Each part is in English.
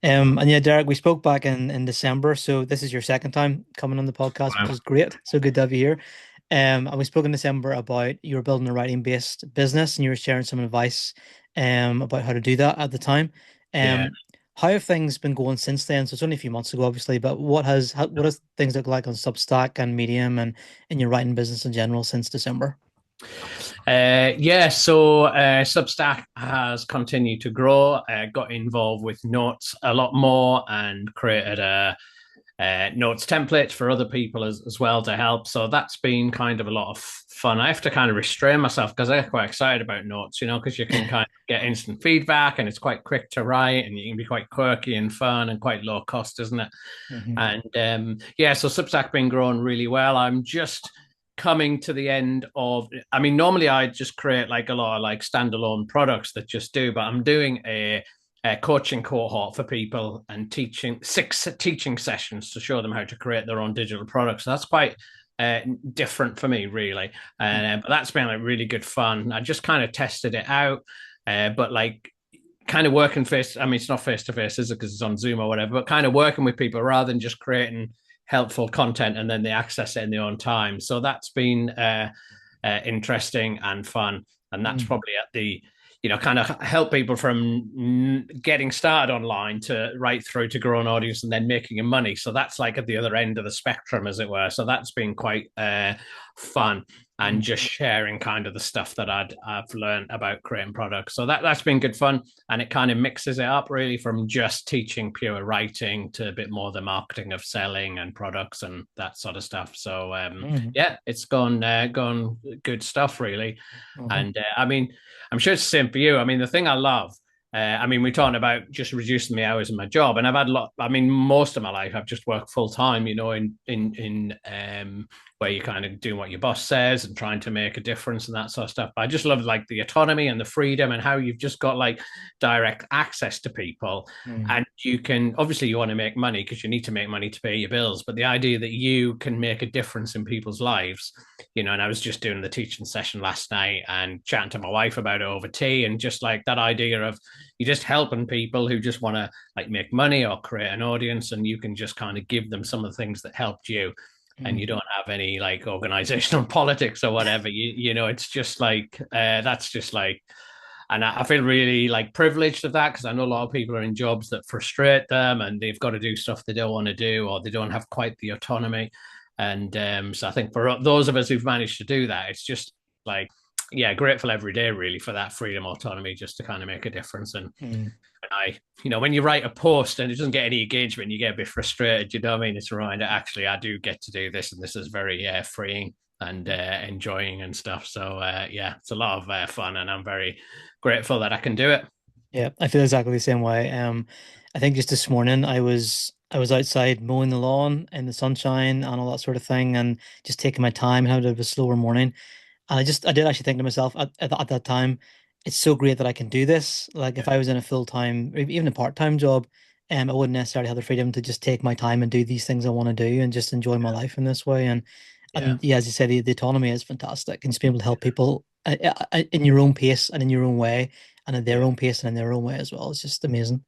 And yeah, Derek, we spoke back in December, so this is your second time coming on the podcast, which Wow. is great. So good to have you here. And we spoke in December about you were building a writing-based business, and you were sharing some advice, about how to do that at the time. Yeah. Um, how have things been going since then? So it's only a few months ago, obviously, but what does things look like on Substack and Medium and in your writing business in general since December? Substack has continued to grow. Got involved with Notes a lot more and created a Notes template for other people as well to help. So that's been kind of a lot of fun. I have to kind of restrain myself because I get quite excited about Notes, because you can kind of get instant feedback and it's quite quick to write and you can be quite quirky and fun and quite low cost, isn't it? Hmm. So Substack been growing really well. I'm just coming to the end of, I mean, normally I just create like a lot of like standalone products that just do, but I'm doing a coaching cohort for people and teaching 6 teaching sessions to show them how to create their own digital products. So that's quite different for me, really. But that's been like really good fun. I just kind of tested it out, but like kind of working face. I mean, it's not face to face, is it? Because it's on Zoom or whatever. But kind of working with people rather than just creating helpful content and then they access it in their own time. So that's been interesting and fun, and that's Mm. probably at the kind of help people from getting started online to right through to grow an audience and then making money. So that's like at the other end of the spectrum, as it were. So that's been quite fun and Mm. just sharing kind of the stuff that I've learned about creating products. So that's been good fun, and it kind of mixes it up really from just teaching pure writing to a bit more the marketing of selling and products and that sort of stuff. So Mm. yeah, it's gone good stuff really, Mhm. and I mean, I'm sure it's the same for you. I mean, the thing I love. I mean, we're talking about just reducing the hours in my job, and I've had a lot. I mean, most of my life I've just worked full time, in where you're kind of doing what your boss says and trying to make a difference and that sort of stuff. But I just love like the autonomy and the freedom and how you've just got like direct access to people. Mm. And you can obviously you want to make money because you need to make money to pay your bills. But the idea that you can make a difference in people's lives, and I was just doing the teaching session last night and chatting to my wife about it over tea, and just like that idea of you just helping people who just want to like make money or create an audience, and you can just kind of give them some of the things that helped you, and you Mm. don't have any like organizational politics or whatever. It's just like that's just like, and I feel really like privileged of that because I know a lot of people are in jobs that frustrate them and they've got to do stuff they don't want to do or they don't have quite the autonomy. And so I think for those of us who've managed to do that, it's just like, yeah, grateful every day really for that freedom, autonomy, just to kind of make a difference. And Mm. when you write a post and it doesn't get any engagement, you get a bit frustrated. You know what I mean? It's a reminder, actually, I do get to do this, and this is very freeing and enjoying and stuff. So yeah, it's a lot of fun, and I'm very grateful that I can do it. Yeah, I feel exactly the same way. I think just this morning I was outside mowing the lawn in the sunshine and all that sort of thing, and just taking my time, having a bit of a slower morning. And I did actually think to myself at that time, it's so great that I can do this. Like if Yeah, I was in a full-time or even a part-time job, I wouldn't necessarily have the freedom to just take my time and do these things I want to do and just enjoy my life in this way. yeah, And yeah, as you said, the autonomy is fantastic, and just being able to help people in your own pace and in your own way, and at their yeah. own pace and in their own way as well. It's just amazing.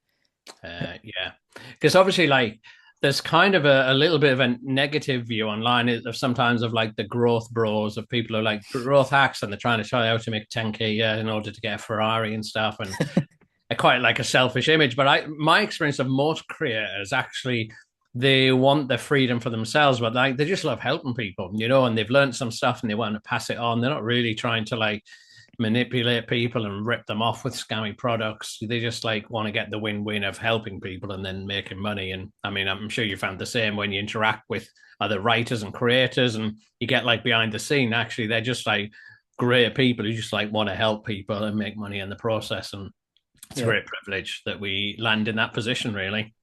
Yeah, because obviously, like, there's kind of a little bit of a negative view online of sometimes of like the growth bros of people who are like growth hacks and they're trying to show you how to make 10K a year in order to get a Ferrari and stuff. And I quite like a selfish image, but my experience of most creators actually they want the freedom for themselves, but like they just love helping people, and they've learned some stuff and they want to pass it on. They're not really trying to like manipulate people and rip them off with scammy products. They just like want to get the win-win of helping people and then making money. And I mean, I'm sure you found the same when you interact with other writers and creators and you get like behind the scene. Actually, they're just like great people who just like want to help people and make money in the process. And it's a Yeah. great privilege that we land in that position, really.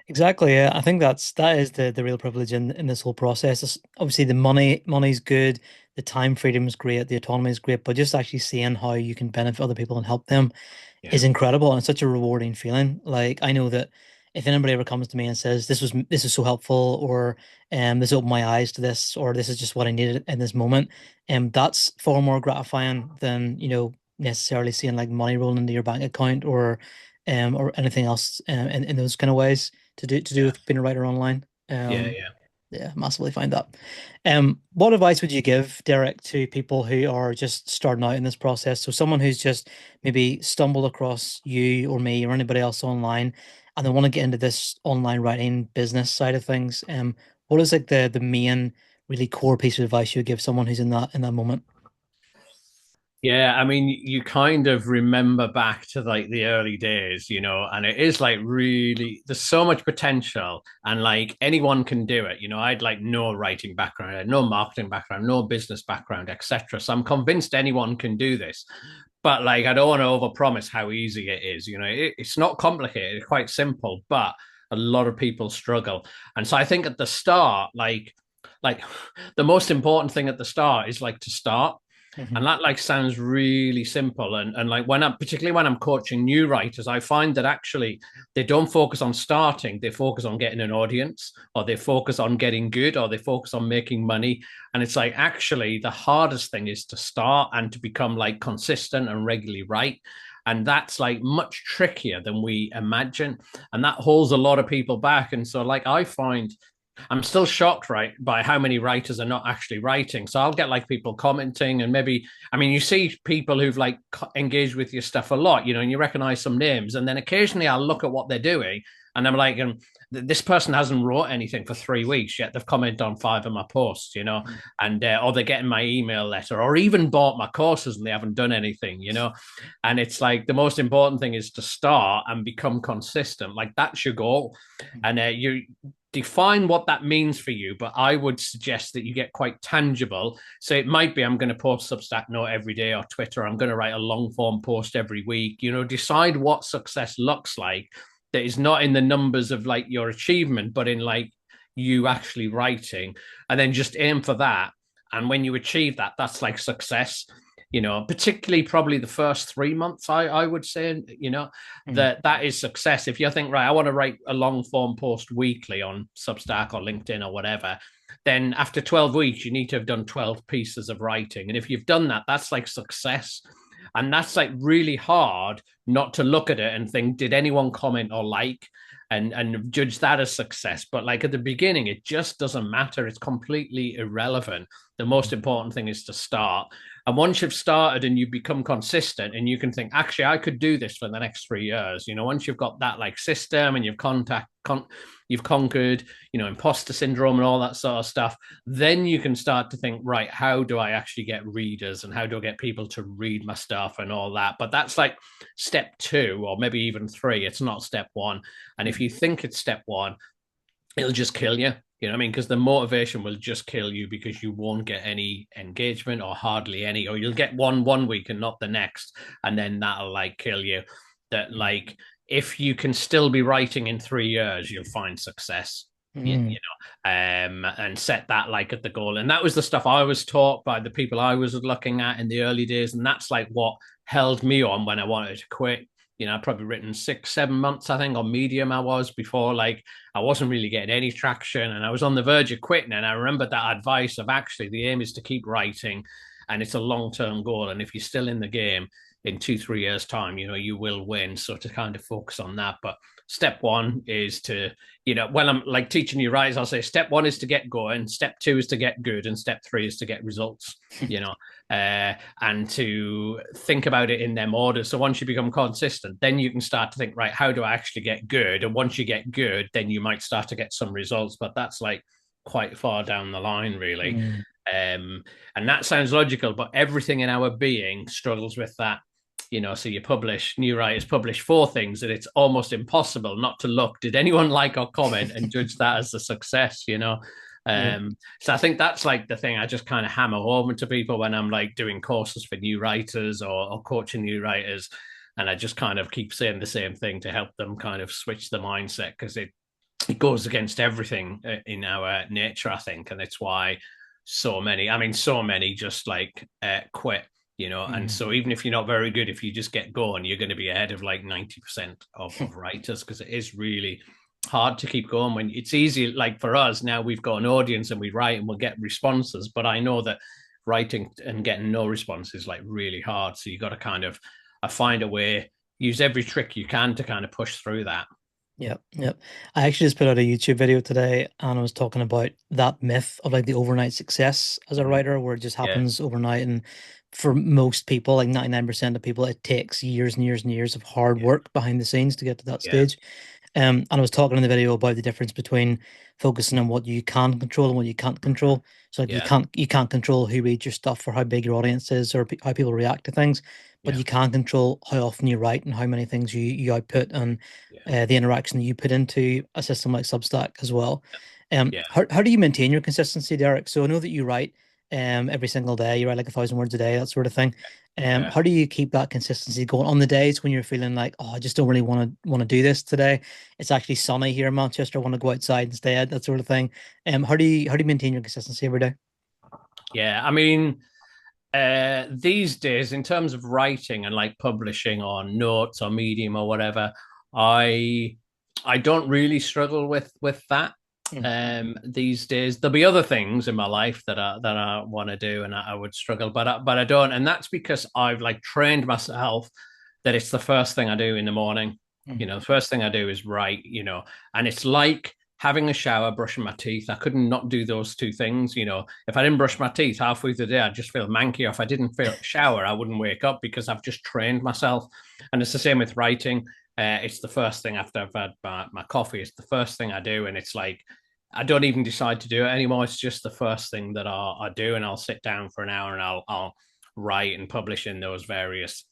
Exactly. Yeah. I think that is the real privilege in this whole process. Obviously the money's good, the time freedom is great, the autonomy is great, but just actually seeing how you can benefit other people and help them Yeah. is incredible, and it's such a rewarding feeling. Like I know that if anybody ever comes to me and says this is so helpful, or this opened my eyes to this, or this is just what I needed in this moment, that's far more gratifying than necessarily seeing like money rolling into your bank account, or or anything else in those kind of ways to do Yeah. with being a writer online. Yeah. Um, Yeah. yeah, massively find that. What advice would you give, Derek, to people who are just starting out in this process? So someone who's just maybe stumbled across you or me or anybody else online, and they want to get into this online writing business side of things. What is like the main really core piece of advice you would give someone who's in that moment? Yeah, I mean, you kind of remember back to like the early days, and it is like really, there's so much potential, and like anyone can do it. I'd like no writing background, I had no marketing background, no business background, etc. So I'm convinced anyone can do this. But like, I don't want to overpromise how easy it is. It's not complicated, it's quite simple, but a lot of people struggle. And so I think at the start, like the most important thing at the start is like to start, Hmm. and that like sounds really simple. And like when I'm particularly when I'm coaching new writers, I find that actually they don't focus on starting, they focus on getting an audience, or they focus on getting good, or they focus on making money. And it's like actually the hardest thing is to start and to become like consistent and regularly write. And that's like much trickier than we imagine. And that holds a lot of people back. And so like I find I'm still shocked, right, by how many writers are not actually writing. So I'll get like people commenting, and maybe, I mean, you see people who've like engaged with your stuff a lot, and you recognize some names, and then occasionally I'll look at what they're doing, and I'm like, this person hasn't wrote anything for 3 weeks yet. They've commented on 5 of my posts, and or they're getting my email letter, or even bought my courses and they haven't done anything. And it's like the most important thing is to start and become consistent. Like that's your goal, and you define what that means for you, but I would suggest that you get quite tangible. So it might be I'm going to post Substack note every day, or Twitter, I'm going to write a long form post every week. Decide what success looks like, that is not in the numbers of like your achievement, but in like you actually writing, and then just aim for that. And when you achieve that, that's like success. Particularly probably the first 3 months, I would say, Hmm. that is success. If you think, right, I want to write a long form post weekly on Substack or LinkedIn or whatever, then after 12 weeks, you need to have done 12 pieces of writing. And if you've done that, that's like success. And that's like really hard not to look at it and think, did anyone comment or like? And judge that as success. But like at the beginning, it just doesn't matter. It's completely irrelevant. The most important thing is to start. And once you've started and you become consistent, and you can think, actually, I could do this for the next 3 years. Once you've got that like system, and you've conquered, imposter syndrome and all that sort of stuff, then you can start to think, right, how do I actually get readers, and how do I get people to read my stuff and all that? But that's like step 2, or maybe even 3. It's not step 1. And if you think it's step 1, it'll just kill you. You know what I mean? Because the motivation will just kill you, because you won't get any engagement, or hardly any, or you'll get one week and not the next, and then that'll like kill you. That like if you can still be writing in 3 years, you'll find success. Hmm. And set that like at the goal. And that was the stuff I was taught by the people I was looking at in the early days, and that's like what held me on when I wanted to quit. I'd probably written 6, 7 months, I think, on Medium I was before, like I wasn't really getting any traction, and I was on the verge of quitting. And I remembered that advice of actually the aim is to keep writing, and it's a long-term goal. And if you're still in the game in 2, 3 years' time, you will win. So to kind of focus on that. But step 1 is to, when I'm like teaching you writers, I'll say step 1 is to get going, step 2 is to get good, and step 3 is to get results. And to think about it in them order. So once you become consistent, then you can start to think, right, how do I actually get good? And once you get good, then you might start to get some results. But that's like quite far down the line, really. Hmm. And that sounds logical, but everything in our being struggles with that. So new writers publish 4 things, and it's almost impossible not to look, did anyone like or comment, and judge that as a success. Yeah. So I think that's like the thing I just kind of hammer home to people when I'm like doing courses for new writers, or coaching new writers. And I just kind of keep saying the same thing to help them kind of switch the mindset, because it goes against everything in our nature, I think. And it's why so many just like quit. And Hmm. so even if you're not very good, if you just get going, you're going to be ahead of like 90% of writers, because it is really hard to keep going. When it's easy, like for us now, we've got an audience and we write and we'll get responses, but I know that writing and getting no response is like really hard. So you got to kind of find a way use every trick you can to kind of push through that. Yep, yep. I actually just put out a YouTube video today and I was talking about that myth of like the overnight success as a Mhm. writer where it just Yeah, happens overnight. And for most people, like 99% of people, it takes years and years and years of hard yeah, work behind the scenes to get to that yeah, stage. And I was talking in the video about the difference between focusing on what you can control and what you can't mhm, control. So like yeah, you can't control who reads your stuff or how big your audience is or how people react to things, but yeah, you can control how often you write and how many things you output and yeah, the interaction that you put into a system like Substack as well. yeah, How do you maintain your consistency, Derek? So I know that you write every single day, you write like 1,000 words a day, that sort of thing. yeah. How do you keep that consistency going on the days when you're feeling like, oh, I just don't really want to do this today? It's actually sunny here in Manchester. I want to go outside instead, that sort of thing. How do you maintain your consistency every day? Yeah. I mean, these days, in terms of writing and like publishing on Notes or Medium or whatever, I I don't really struggle with that. Mm, These days, there'll be other things in my life that I want to do, and I would struggle, but I don't, and that's because I've like trained myself that it's the first thing I do in the morning. mm, You know, the first thing I do is write. You know, and it's like having a shower, brushing my teeth. I couldn't not do those two things. You know, if I didn't brush my teeth halfway through the day, I'd just feel manky. Or if I didn't feel shower, I wouldn't wake up because I've just trained myself. And it's the same with writing. It's the first thing after I've had my coffee. It's the first thing I do, and it's like I don't even decide to do it anymore. It's just the first thing that I do, and I'll sit down for an hour and I'll write and publish in those various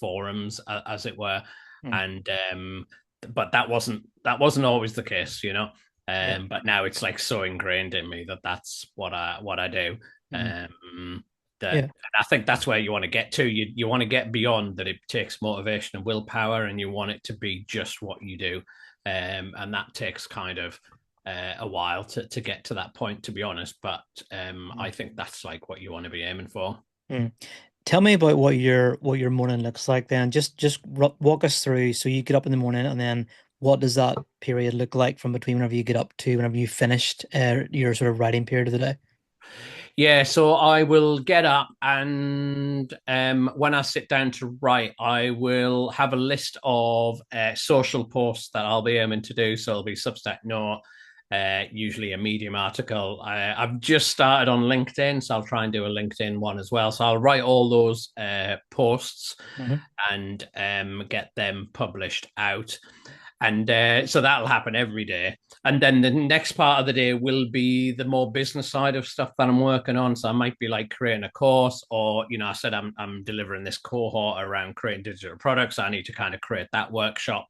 forums, as it were. mm. And but that wasn't always the case, you know. Yeah. But now it's like so ingrained in me that that's what I do. Mm. That Yeah. and I think that's where you want to get to. You want to get beyond that. It takes motivation and willpower, and you want it to be just what you do. And that takes kind of a while to get to that point, to be honest. But Mm. I think that's like what you want to be aiming for. Mm. Tell me about what your morning looks like then. Just walk us through. So you get up in the morning, and then what does that period look like from between whenever you get up to whenever you finished your sort of writing period of the day? Yeah, so I will get up and when I sit down to write, I will have a list of social posts that I'll be aiming to do. So it'll be Substack Note, usually a Medium article. I've just started on LinkedIn, so I'll try and do a LinkedIn one as well. So I'll write all those posts Hmm. and get them published out. And so that'll happen every day. And then the next part of the day will be the more business side of stuff that I'm working on. So I might be like creating a course, or I said I'm delivering this cohort around creating digital products. I need to kind of create that workshop.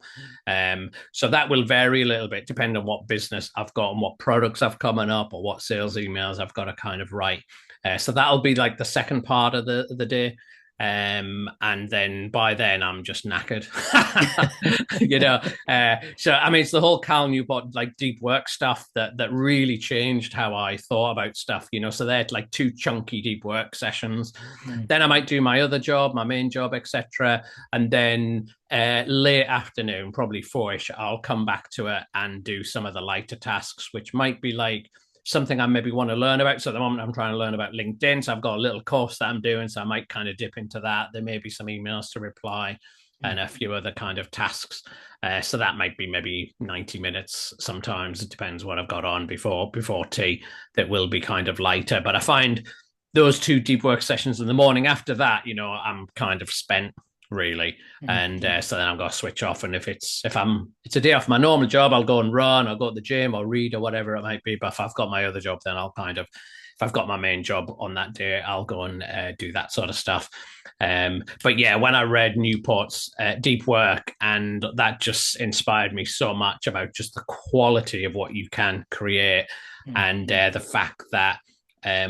So that will vary a little bit depending on what business I've got and what products I've coming up or what sales emails I've got to kind of write. So that'll be like the second part of the day. And then by then I'm just knackered. you know. So I mean, it's the whole Cal Newport like deep work stuff that really changed how I thought about stuff. So they're like two chunky deep work sessions. Mm, Then I might do my other job, my main job, etc. And then late afternoon, probably four-ish, I'll come back to it and do some of the lighter tasks, which might be like something I maybe want to learn about. So at the moment, I'm trying to learn about LinkedIn. So I've got a little course that I'm doing. So I might kind of dip into that. There may be some emails to reply mm, and a few other kind of tasks. So that might be maybe 90 minutes sometimes. It depends what I've got on before tea. That will be kind of lighter. But I find those two deep work sessions in the morning after that, I'm kind of spent really. mm, And mm, so then I've got to switch off. And if it's a day off my normal job, I'll go and run, I'll go to the gym or read or whatever it might be. But if I've got my other job, then I'll kind of, if I've got my main job on that day, I'll go and do that sort of stuff. But yeah, when I read Newport's Deep Work, and that just inspired me so much about just the quality of what you can create, mm, and mm. the fact that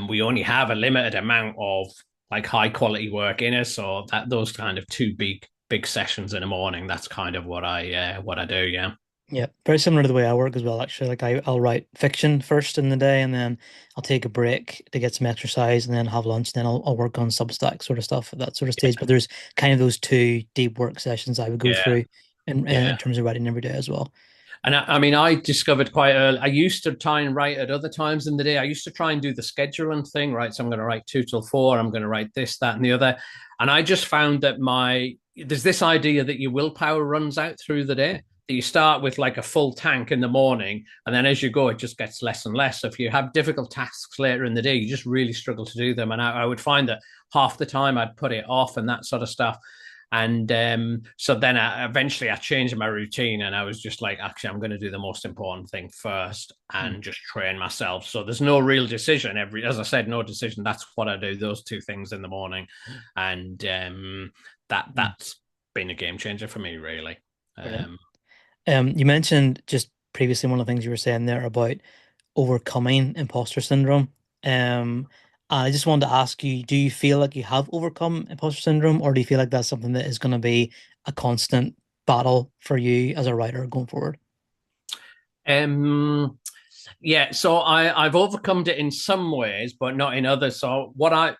we only have a limited amount of like high quality work in us, so that those kind of two big sessions in the morning, that's kind of what I do. Yeah. Yeah, very similar to the way I work as well, actually. Like I'll write fiction first in the day and then I'll take a break to get some exercise and then have lunch. And then I'll work on Substack sort of stuff at that sort of stage. But there's kind of those two deep work sessions I would go Yeah. through in Yeah. terms of writing every day as well. And I mean, I discovered quite early. I used to try and write at other times in the day. I used to try and do the scheduling thing, right? So I'm going to write 2 till 4. I'm going to write this, that, and the other. And I just found that there's this idea that your willpower runs out through the day. That you start with like a full tank in the morning, and then as you go, it just gets less and less. So if you have difficult tasks later in the day, you just really struggle to do them. And I would find that half the time I'd put it off and that sort of stuff. And so then eventually I changed my routine, and I was just like, actually, I'm going to do the most important thing first Mm. and just train myself. So there's no real decision. As I said, no decision. That's what I do. Those two things in the morning, and Mm. that's been a game changer for me, really. Brilliant. Um, You mentioned just previously one of the things you were saying there about overcoming imposter syndrome. Um, I just wanted to ask you, do you feel like you have overcome imposter syndrome, or do you feel like that's something that is going to be a constant battle for you as a writer going forward? um, Yeah, so I've overcome it in some ways, but not in others. So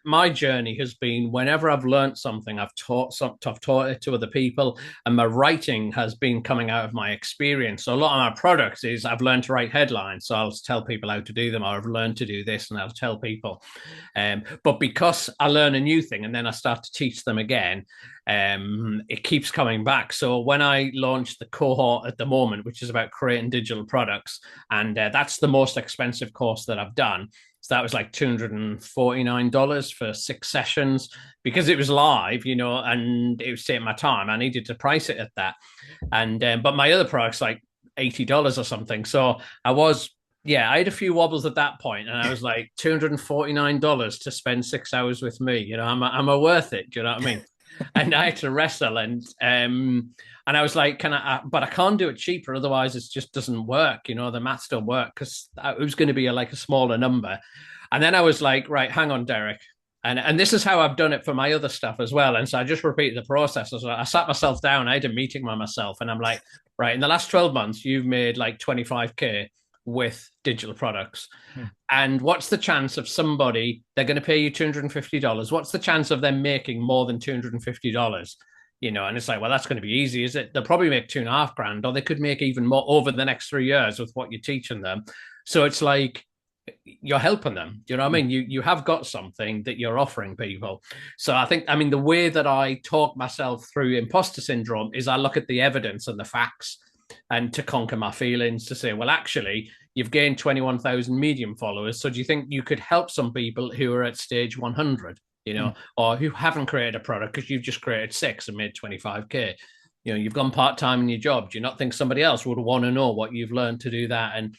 my journey has been whenever I've learned something, I've taught it to other people, and my writing has been coming out of my experience. So a lot of my products is I've learned to write headlines, so I'll tell people how to do them, or I've learned to do this, and I'll tell people. But because I learn a new thing and then I start to teach them again, it keeps coming back. So when I launched the cohort at the moment, which is about creating digital products, and that's the most expensive course that I've done. So that was like $249 for 6 sessions because it was live, and it was taking my time. I needed to price it at that. And but my other products like $80 or something. So I had a few wobbles at that point, and I was like $249 to spend 6 hours with me. Am I worth it? Do you know what I mean? And I had to wrestle, and I was like, can I? But I can't do it cheaper, otherwise it just doesn't work. The maths don't work because it was going to be like a smaller number. And then I was like, right, hang on, Derek. And this is how I've done it for my other stuff as well. And so I just repeated the process. So I sat myself down, I had a meeting with myself, and I'm like, right, in the last 12 months, you've made like 25K with digital products. Mm. And what's the chance of somebody, they're going to pay you $250? What's the chance of them making more than $250? And it's like, well, that's going to be easy, is it? They'll probably make 2.5 grand, or they could make even more over the next 3 years with what you're teaching them. So it's like, you're helping them. Do you know what I Mm. mean? You have got something that you're offering people. So I mean, the way that I talk myself through imposter syndrome is I look at the evidence and the facts, and to conquer my feelings, to say, well, actually, you've gained 21,000 Medium followers. So do you think you could help some people who are at stage 100, Mm. or who haven't created a product because you've just created 6 and made 25K? You've gone part time in your job. Do you not think somebody else would want to know what you've learned to do that? And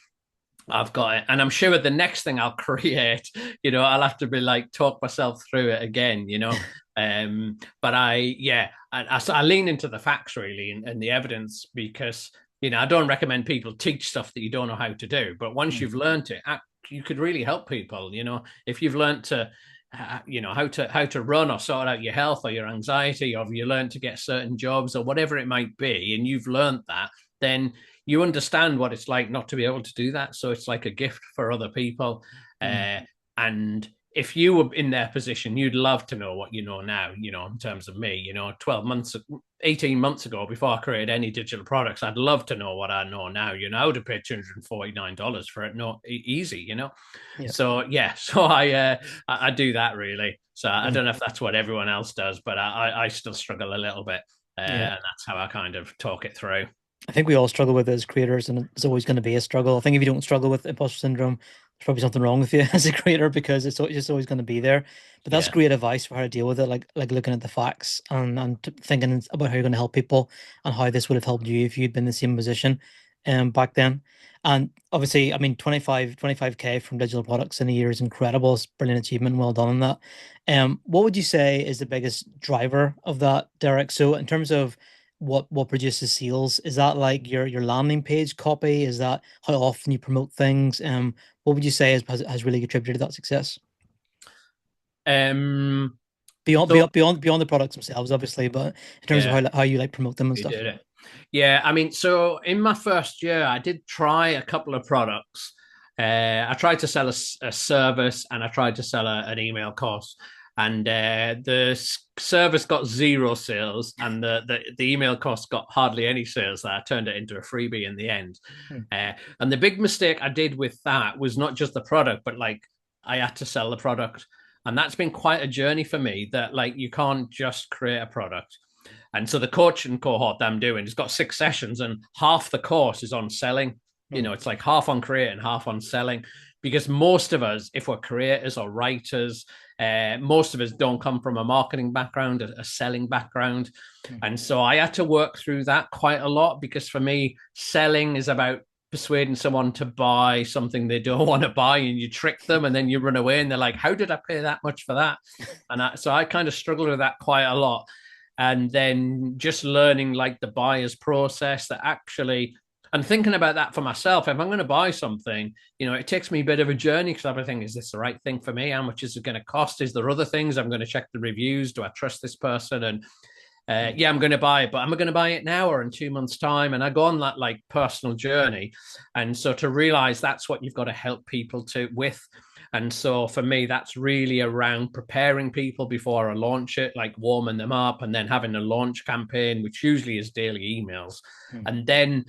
I've got it. And I'm sure the next thing I'll create, I'll have to be like, talk myself through it again. But I lean into the facts really, and the evidence, because, I don't recommend people teach stuff that you don't know how to do. But once Mm. you've learned it, you could really help people, if you've learned to, how to run or sort out your health or your anxiety, or you learn to get certain jobs or whatever it might be, and you've learned that, then you understand what it's like not to be able to do that. So it's like a gift for other people. Mm. And if you were in their position, you'd love to know what you know now, in terms of me, 12 months, 18 months ago, before I created any digital products, I'd love to know what I know now. I would have paid $249 for it. No, easy, Yeah. So yeah, so I do that really. So I Mm. don't know if that's what everyone else does, but I still struggle a little bit. Yeah. And that's how I kind of talk it through. I think we all struggle with it as creators, and it's always going to be a struggle. I think if you don't struggle with imposter syndrome, there's probably something wrong with you as a creator, because it's just always going to be there. But that's Yeah. great advice for how to deal with it, like looking at the facts and thinking about how you're going to help people, and how this would have helped you if you'd been in the same position back then. And obviously, I mean, 25K from digital products in a year is incredible. It's a brilliant achievement. Well done on that. What would you say is the biggest driver of that, Derek? So in terms of what produces sales, is that like your landing page copy? Is that how often you promote things? What would you say has really contributed to that success, Um, beyond so beyond the products themselves, obviously, but in terms of yeah, how you like promote them and you stuff? did it. Yeah, I mean, so in my first year, I did try a couple of products. I tried to sell a service, and I tried to sell an email course. And the service got zero sales, and the email course got hardly any sales. That I turned it into a freebie in the end. Hmm. And the big mistake I did with that was not just the product, but like, I had to sell the product. And that's been quite a journey for me, that like, you can't just create a product. And so the coaching cohort that I'm doing has got 6 sessions, and half the course is on selling. Mm. It's like half on creating, half on selling. Because most of us, if we're creators or writers, most of us don't come from a marketing background, a selling background. Mm. And so I had to work through that quite a lot, because for me, selling is about persuading someone to buy something they don't want to buy, and you trick them and then you run away and they're like, how did I pay that much for that? So I kind of struggled with that quite a lot. And then just learning like the buyer's process, that actually, and thinking about that for myself, if I'm going to buy something, it takes me a bit of a journey, because I think, is this the right thing for me? How much is it going to cost? Is there other things? I'm going to check the reviews. Do I trust this person? And Mm. yeah, I'm going to buy it, but am I going to buy it now or in 2 months' time? And I go on that like personal journey. And so to realize that's what you've got to help people with. And so for me, that's really around preparing people before I launch it, like warming them up, and then having a launch campaign, which usually is daily emails. Mm. And then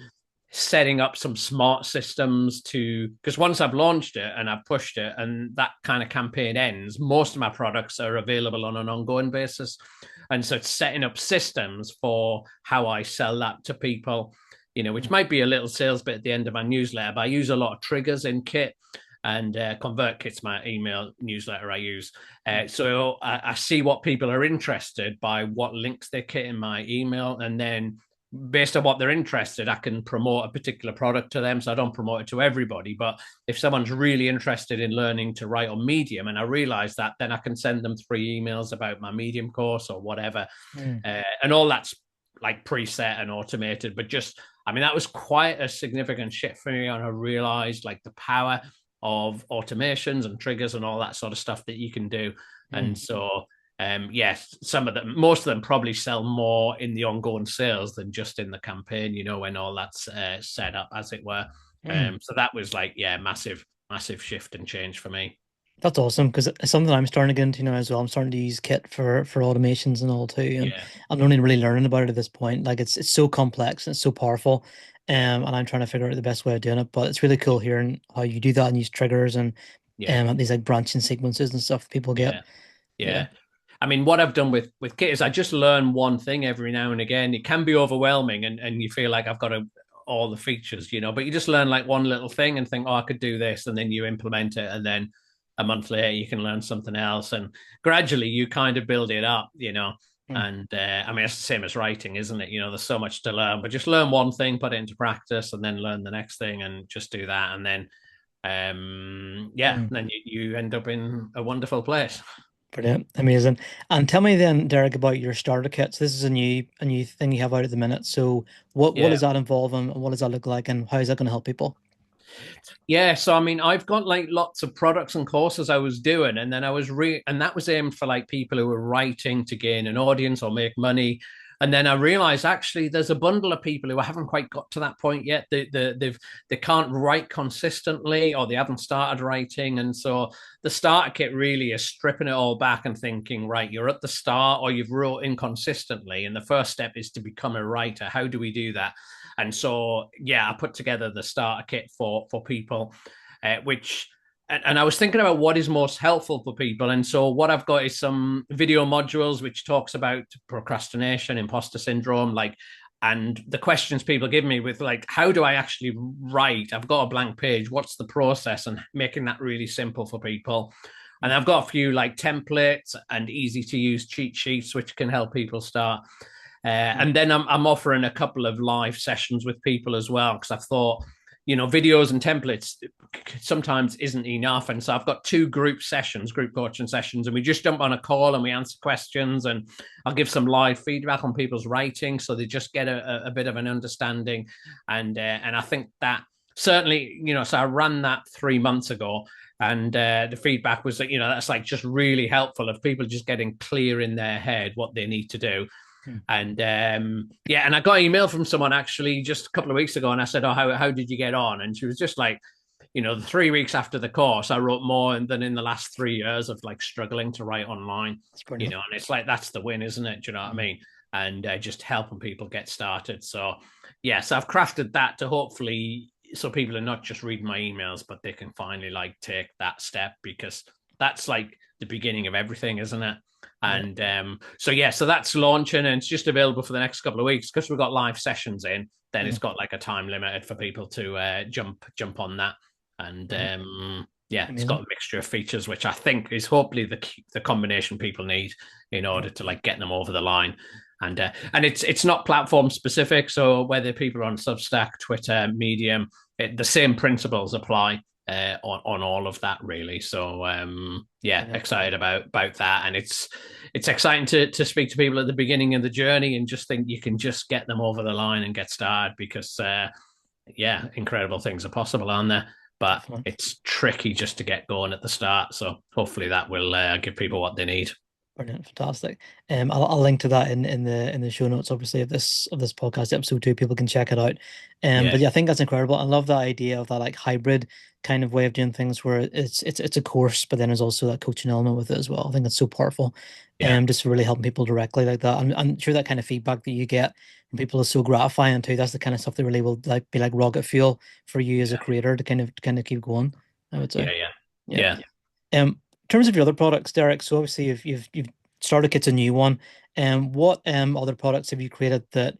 setting up some smart systems because once I've launched it and I've pushed it and that kind of campaign ends, most of my products are available on an ongoing basis. And so it's setting up systems for how I sell that to people, which Mm. might be a little sales bit at the end of my newsletter, but I use a lot of triggers in Kit. And ConvertKit's my email newsletter I use. Mm. So I see what people are interested by, what links they get in my email, and then based on what they're interested, I can promote a particular product to them. So I don't promote it to everybody, but if someone's really interested in learning to write on Medium and I realize that, then I can send them 3 emails about my Medium course or whatever. Mm. And all that's like preset and automated, but that was quite a significant shift for me. And I realized like the power of automations and triggers and all that sort of stuff that you can do. Mm. And so yes, most of them probably sell more in the ongoing sales than just in the campaign, when all that's set up, as it were. Mm. So that was like, yeah, massive, massive shift and change for me. That's awesome because it's something I'm starting to get into now as well. I'm starting to use Kit for automations and all too, and Yeah, I'm only really learning about it at this point. Like it's so complex and it's so powerful, and I'm trying to figure out the best way of doing it. But it's really cool hearing how you do that and use triggers and yeah, these like branching sequences and stuff people get. yeah, Yeah. yeah. What I've done with Kit is I just learn one thing every now and again. It can be overwhelming, and you feel like I've got all the features, but you just learn like one little thing and think, oh, I could do this, and then you implement it, and then a month later you can learn something else, and gradually you kind of build it up. Mm. And it's the same as writing, isn't it? There's so much to learn, but just learn one thing, put it into practice, and then learn the next thing, and just do that, and then yeah, Mm. then you end up in a wonderful place. Brilliant, amazing. And tell me then, Derek, about your starter kits. This is a new thing you have out at the minute. So what Yeah. does that involve and what does that look like and how is that going to help people? Yeah, so I've got like lots of products and courses I was doing, and then and that was aimed for like people who were writing to gain an audience or make money. And then I realized actually there's a bundle of people who haven't quite got to that point yet. They can't write consistently, or they haven't started writing. And so the starter kit really is stripping it all back and thinking, right, you're at the start or you've wrote inconsistently, and the first step is to become a writer. How do we do that? And so, yeah, I put together the starter kit for people, which, and I was thinking about what is most helpful for people. And so what I've got is some video modules, which talks about procrastination, imposter syndrome, and the questions people give me with like, how do I actually write? I've got a blank page. What's the process? And making that really simple for people. And I've got a few like templates and easy to use cheat sheets, which can help people start. Mm. And then I'm offering a couple of live sessions with people as well, because I've thought, videos and templates sometimes isn't enough. And so I've got 2 group coaching sessions, and we just jump on a call and we answer questions, and I'll give some live feedback on people's writing so they just get a bit of an understanding. And I think that certainly, so I ran that 3 months ago. And the feedback was that, that's like just really helpful of people just getting clear in their head what they need to do. Mm. And yeah, and I got an email from someone actually just a couple of weeks ago, and I said, "Oh, how did you get on?" And she was just like, the 3 weeks after the course, I wrote more than in the last 3 years of like struggling to write online. That's brilliant. And it's like that's the win, isn't it? Do you know what I Mm. mean? And just helping people get started. So yeah, so I've crafted that to hopefully so people are not just reading my emails, but they can finally like take that step, because that's like the beginning of everything, isn't it? Yeah. And so yeah, so that's launching and it's just available for the next couple of weeks because we've got live sessions in. Then it's Mm, got like a time limited for people to jump on that. And brilliant. yeah, it's got Amazing. a mixture of features, which I think is hopefully the combination people need in Mm, order to like get them over the line. And it's not platform specific, so whether people are on Substack, Twitter, Medium, the same principles apply on all of that really. So yeah, brilliant. excited about that, and it's exciting to speak to people at the beginning of the journey and just think you can just get them over the line and get started because yeah, incredible things are possible, aren't there? But Definitely. it's tricky just to get going at the start. So hopefully that will give people what they need. Brilliant, fantastic. I'll link to that in the show notes, obviously, of this podcast episode too. People can check it out. Yeah, But yeah, I think that's incredible. I love that idea of that like hybrid kind of way of doing things, where it's a course, but then there's also that coaching element with it as well. I think that's so powerful. yeah, Just really helping people directly like that. I'm sure that kind of feedback that you get from people is so gratifying too. That's the kind of stuff that really will like be like rocket fuel for you as a yeah, creator to kind of keep going, I would say. yeah, yeah, Yeah. yeah. In terms of your other products, Derek, so obviously you've started Kit's a new one. What other products have you created that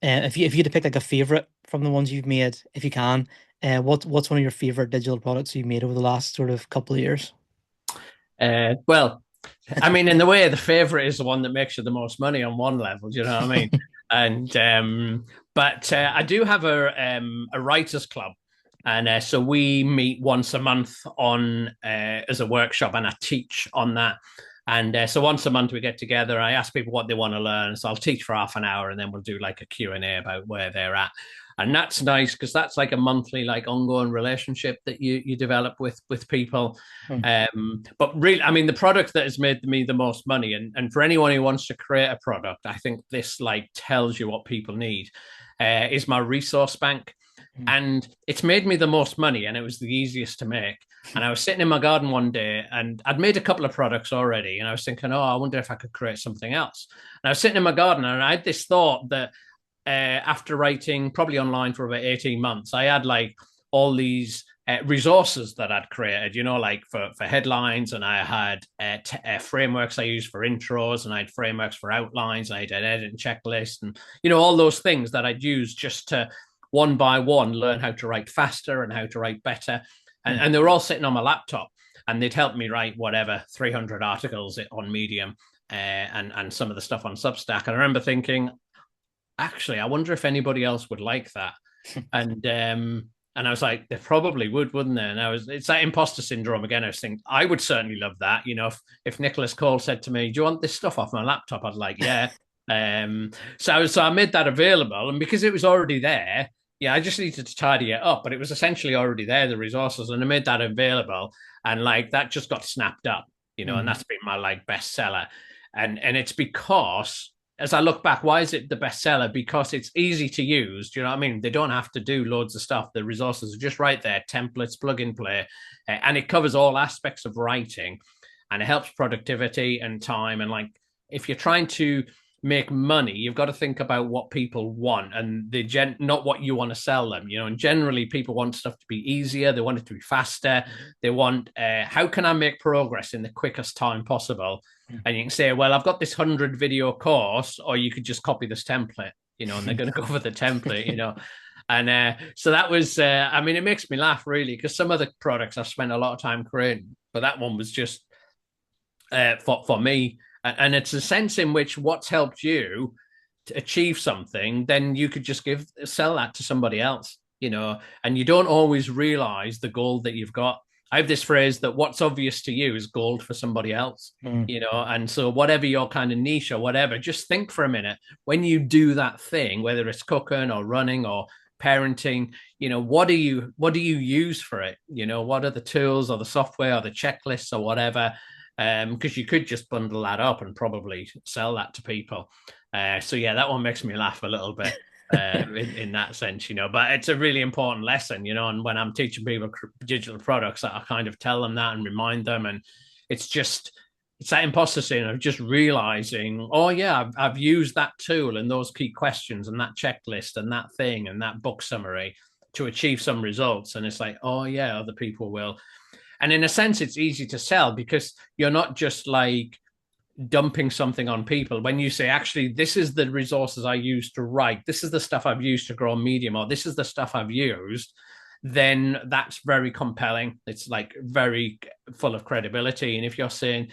if you had to pick like a favorite from the ones you've made, if you can, what's one of your favorite digital products you've made over the last sort of couple of years? Well, I mean, in the way, the favorite is the one that makes you the most money on one level. Do you know what I mean? And but I do have a writers club, and so we meet once a month on as a workshop, and I teach on that. And so once a month we get together. I ask people what they want to learn, so I'll teach for half an hour, and then we'll do like a Q&A about where they're at. And that's nice because that's like a monthly, like ongoing relationship that you develop with people. Hmm. But really, I mean, the product that has made me the most money, and for anyone who wants to create a product, I think this like tells you what people need, is my resource bank. Hmm. And it's made me the most money, and it was the easiest to make. And I was sitting in my garden one day, and I'd made a couple of products already, and I was thinking, oh, I wonder if I could create something else. And I was sitting in my garden, and I had this thought that after writing probably online for about 18 months, I had like all these resources that I'd created, you know, like for headlines, and I had frameworks I used for intros, and I had frameworks for outlines, and I had an editing checklist, and, you know, all those things that I'd use just to one by one learn how to write faster and how to write better. Hmm. And they were all sitting on my laptop, and they'd help me write whatever 300 articles on Medium and some of the stuff on Substack. And I remember thinking, actually, I wonder if anybody else would like that. And I was like, they probably would, wouldn't they? And it's that imposter syndrome again. I was thinking, I would certainly love that. You know, if Nicholas Cole said to me, "Do you want this stuff off my laptop?" I'd like, yeah. So I made that available, and because it was already there, yeah, I just needed to tidy it up. But it was essentially already there, the resources, and I made that available, and like that just got snapped up, you know, and Hmm. that's been my like bestseller, and it's because as I look back, why is it the bestseller? Because it's easy to use. Do you know what I mean? They don't have to do loads of stuff. The resources are just right there, templates, plug and play, and it covers all aspects of writing, and it helps productivity and time. And like, if you're trying to make money, you've got to think about what people want and not what you want to sell them. You know, and generally people want stuff to be easier. They want it to be faster. They want how can I make progress in the quickest time possible? And you can say, well, I've got this 100 video course, or you could just copy this template, you know, and they're going to go for the template, you know. And so that was, I mean, it makes me laugh really because some of the products I've spent a lot of time creating, but that one was just for me. And it's a sense in which what's helped you to achieve something, then you could just sell that to somebody else, you know, and you don't always realize the gold that you've got. I have this phrase that what's obvious to you is gold for somebody else, Hmm. you know, and so whatever your kind of niche or whatever, just think for a minute when you do that thing, whether it's cooking or running or parenting, you know, what do you use for it? You know, what are the tools or the software or the checklists or whatever? Because you could just bundle that up and probably sell that to people. So yeah, that one makes me laugh a little bit in that sense, you know. But it's a really important lesson, you know. And when I'm teaching people digital products, I kind of tell them that and remind them. And it's that imposter syndrome of just realizing, oh yeah, I've used that tool and those key questions and that checklist and that thing and that book summary to achieve some results. And it's like, oh yeah, other people will. And in a sense, it's easy to sell because you're not just like dumping something on people. When you say, actually, this is the resources I use to write, this is the stuff I've used to grow Medium, or this is the stuff I've used, then that's very compelling. It's like very full of credibility. And if you're saying,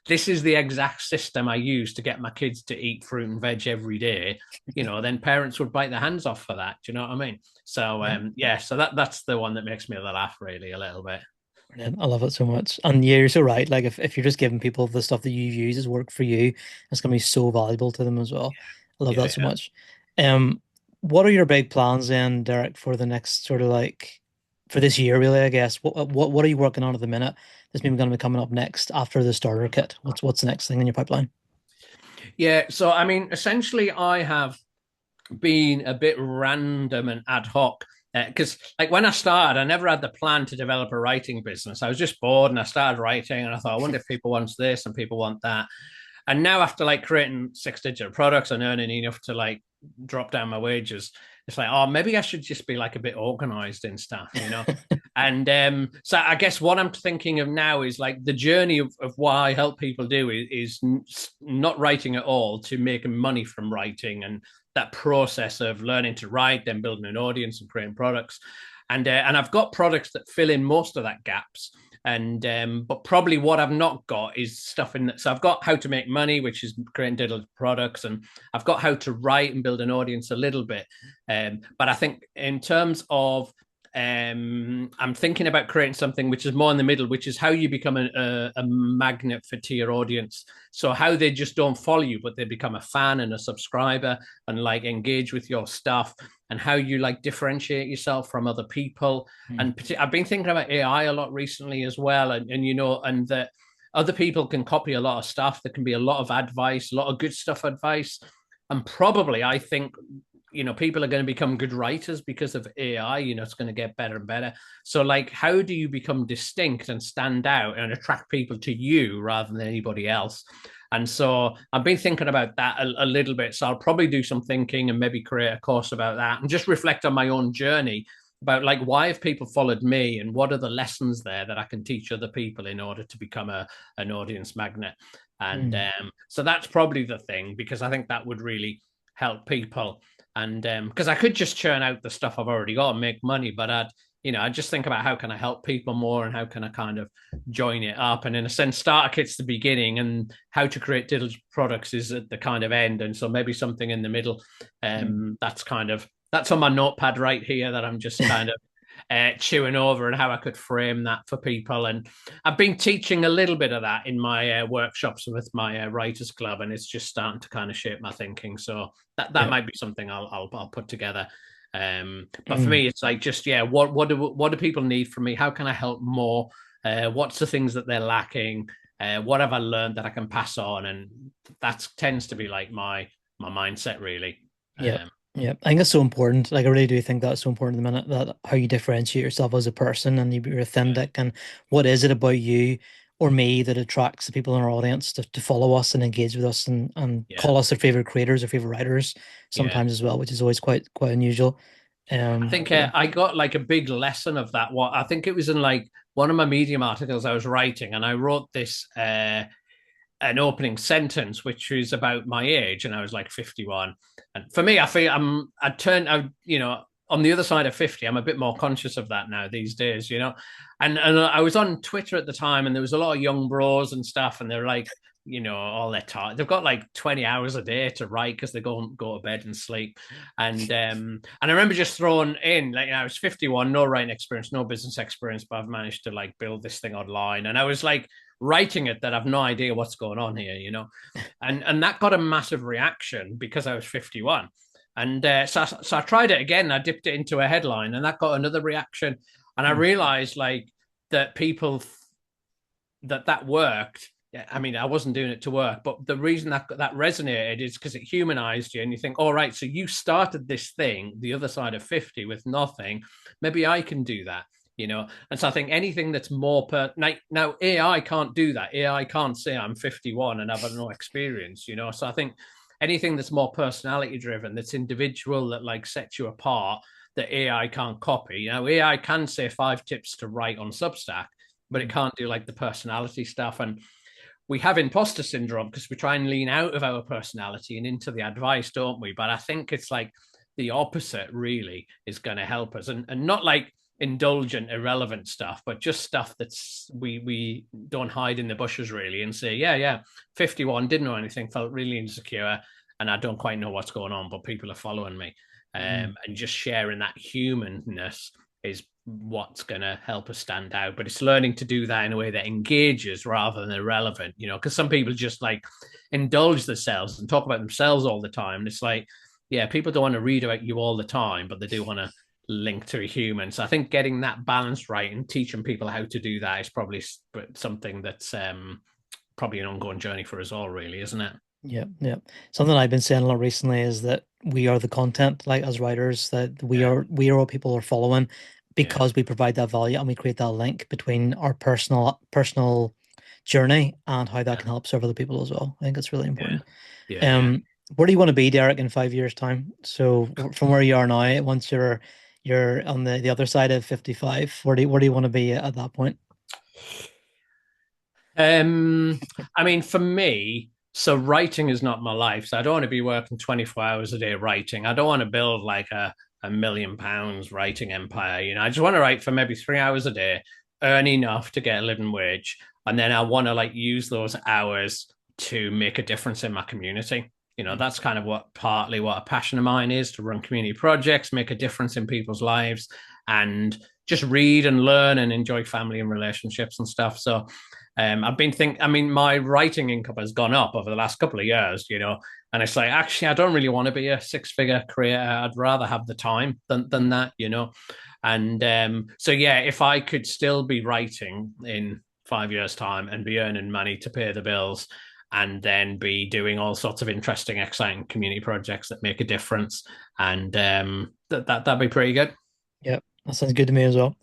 this is the exact system I use to get my kids to eat fruit and veg every day, then parents would bite their hands off for that. Do you know what I mean? So Yeah. so that's the one that makes me laugh really a little bit. Brilliant. I love it so much. And yeah, you're so right. Like if you're just giving people the stuff that you use as work for you, it's gonna be so valuable to them as well. I love Yeah, that so much. Um, what are your big plans then, Derek, for the next sort of like for this year, really, I guess? What are you working on at the minute that's maybe gonna be coming up next after the starter kit? What's the next thing in your pipeline? yeah. So I mean, essentially, I have been a bit random and ad hoc because like when I started, I never had the plan to develop a writing business. I was just bored and I started writing and I thought, I wonder if people want this and people want that. And now after like creating six-digit products and earning enough to like drop down my wages, it's like, oh, maybe I should just be like a bit organized and stuff. And so I guess what I'm thinking of now is like the journey of what I help people do is not writing at all to making money from writing, and that process of learning to write, then building an audience and creating products. And I've got products that fill in most of that gaps. And but probably what I've not got is stuff in that. So I've got how to make money, which is creating digital products, and I've got how to write and build an audience a little bit. But I think in terms of I'm thinking about creating something which is more in the middle, which is how you become a magnet for to your audience. So how they just don't follow you, but they become a fan and a subscriber and like engage with your stuff, and how you like differentiate yourself from other people. Mm. And I've been thinking about AI a lot recently as well, and that other people can copy a lot of stuff. There can be a lot of advice, a lot of good stuff advice, and probably I think people are going to become good writers because of AI. It's going to get better and better. So like, how do you become distinct and stand out and attract people to you rather than anybody else? And so I've been thinking about that a little bit. So I'll probably do some thinking and maybe create a course about that and just reflect on my own journey about like, why have people followed me and what are the lessons there that I can teach other people in order to become an audience magnet. And Mm. so that's probably the thing, because I think that would really help people. And because I could just churn out the stuff I've already got and make money, but I just think about how can I help people more and how can I kind of join it up. And in a sense, starter kit's the beginning and how to create digital products is at the kind of end. And so maybe something in the middle. Mm. That's on my notepad right here that I'm just kind of chewing over, and how I could frame that for people. And I've been teaching a little bit of that in my workshops with my writers club, and it's just starting to kind of shape my thinking. So that Yeah. might be something I'll put together. But for Mm. me, it's like just what do people need from me? How can I help more? What's the things that they're lacking? What have I learned that I can pass on? And that tends to be like my mindset really. Yep. Um, Yep. I think it's so important. Like I really do think that's so important at the minute that how you differentiate yourself as a person and you're yeah, authentic and what is it about you or me that attracts the people in our audience to follow us and engage with us and yeah, call us their favorite creators or favorite writers yeah. sometimes as well, which is always quite unusual. I think Yeah. I got like a big lesson of that. What I think it was in like one of my Medium articles I was writing, and I wrote this an opening sentence which was about my age, and I was like 51. And for me, I feel on the other side of 50. I'm a bit more conscious of that now these days. And I was on Twitter at the time, and there was a lot of young bros and stuff, and they're like, all their time. They've got like 20 hours a day to write because they go to bed and sleep. And I remember just throwing in, like, I was 51, no writing experience, no business experience, but I've managed to like build this thing online. And I was like writing it that I've no idea what's going on here. And that got a massive reaction because I was 51. And so I tried it again. I dipped it into a headline, and that got another reaction. And I Mm. realized like that people that worked. Yeah, I mean, I wasn't doing it to work, but the reason that resonated is because it humanized you, and you think, all right, so you started this thing, the other side of 50, with nothing. Maybe I can do that. And so I think anything that's more now AI can't do that. AI can't say I'm 51 and have no experience. So I think anything that's more personality driven, that's individual, that like sets you apart, that AI can't copy. AI can say 5 tips to write on Substack, but it can't do like the personality stuff. And we have imposter syndrome because we try and lean out of our personality and into the advice, don't we? But I think it's like the opposite really is going to help us, and not like indulgent, irrelevant stuff, but just stuff that's we don't hide in the bushes really and say, yeah, 51, didn't know anything, felt really insecure, and I don't quite know what's going on, but people are following me. Mhm. And just sharing that humanness is what's going to help us stand out. But it's learning to do that in a way that engages rather than irrelevant, because some people just like indulge themselves and talk about themselves all the time. And it's like, yeah, people don't want to read about you all the time, but they do want to link to a human. So I think getting that balance right and teaching people how to do that is probably something that's probably an ongoing journey for us all, really, isn't it? Yeah, yeah. Something I've been saying a lot recently is that we are the content, like as writers, that Yeah, we are what people are following yeah, because we provide that value and we create that link between our personal journey and how that yeah, can help serve other people as well. I think it's really yeah, important. yeah. Where do you want to be, Derek, in 5 years' time? So from where you are now, once you're on the other side of 55, where do you want to be at that point? Um, I mean, for me, so writing is not my life. So I don't want to be working 24 hours a day writing. I don't want to build like a million pounds writing empire. I just want to write for maybe 3 hours a day, earn enough to get a living wage. And then I want to like use those hours to make a difference in my community. That's kind of partly what a passion of mine is, to run community projects, make a difference in people's lives, and just read and learn and enjoy family and relationships and stuff. So I've been I mean, my writing income has gone up over the last couple of years, and it's like, actually, I don't really want to be a six-figure creator. I'd rather have the time than that. And so, yeah, if I could still be writing in 5 years' time and be earning money to pay the bills and then be doing all sorts of interesting, exciting community projects that make a difference, and that'd be pretty good. Yeah, that sounds good to me as well.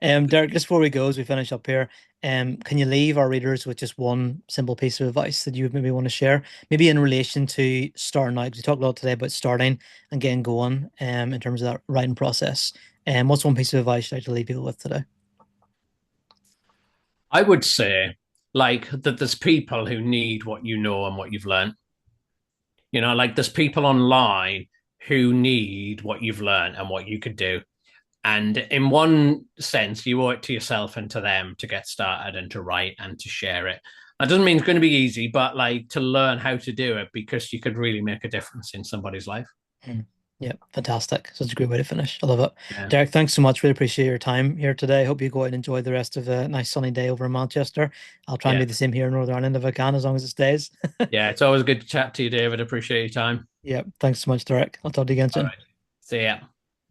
Derek, just before we go, as we finish up here, can you leave our readers with just one simple piece of advice that you maybe want to share? Maybe in relation to starting out, because we talked a lot today about starting and getting going, in terms of that writing process. What's one piece of advice you'd like to leave people with today? I would say like that there's people who need what you know and what you've learned. Like there's people online who need what you've learned and what you could do. And in one sense, you owe it to yourself and to them to get started and to write and to share it. That doesn't mean it's going to be easy, but like to learn how to do it because you could really make a difference in somebody's life. Mm. Yeah, fantastic. Such a great way to finish. I love it. Yeah. Derek, thanks so much. Really appreciate your time here today. Hope you go out and enjoy the rest of a nice sunny day over in Manchester. I'll try and Yeah. do the same here in Northern Ireland if I can, as long as it stays. Yeah. It's always good to chat to you, David. Appreciate your time. Yeah, thanks so much, Derek. I'll talk to you again All soon. right. See ya.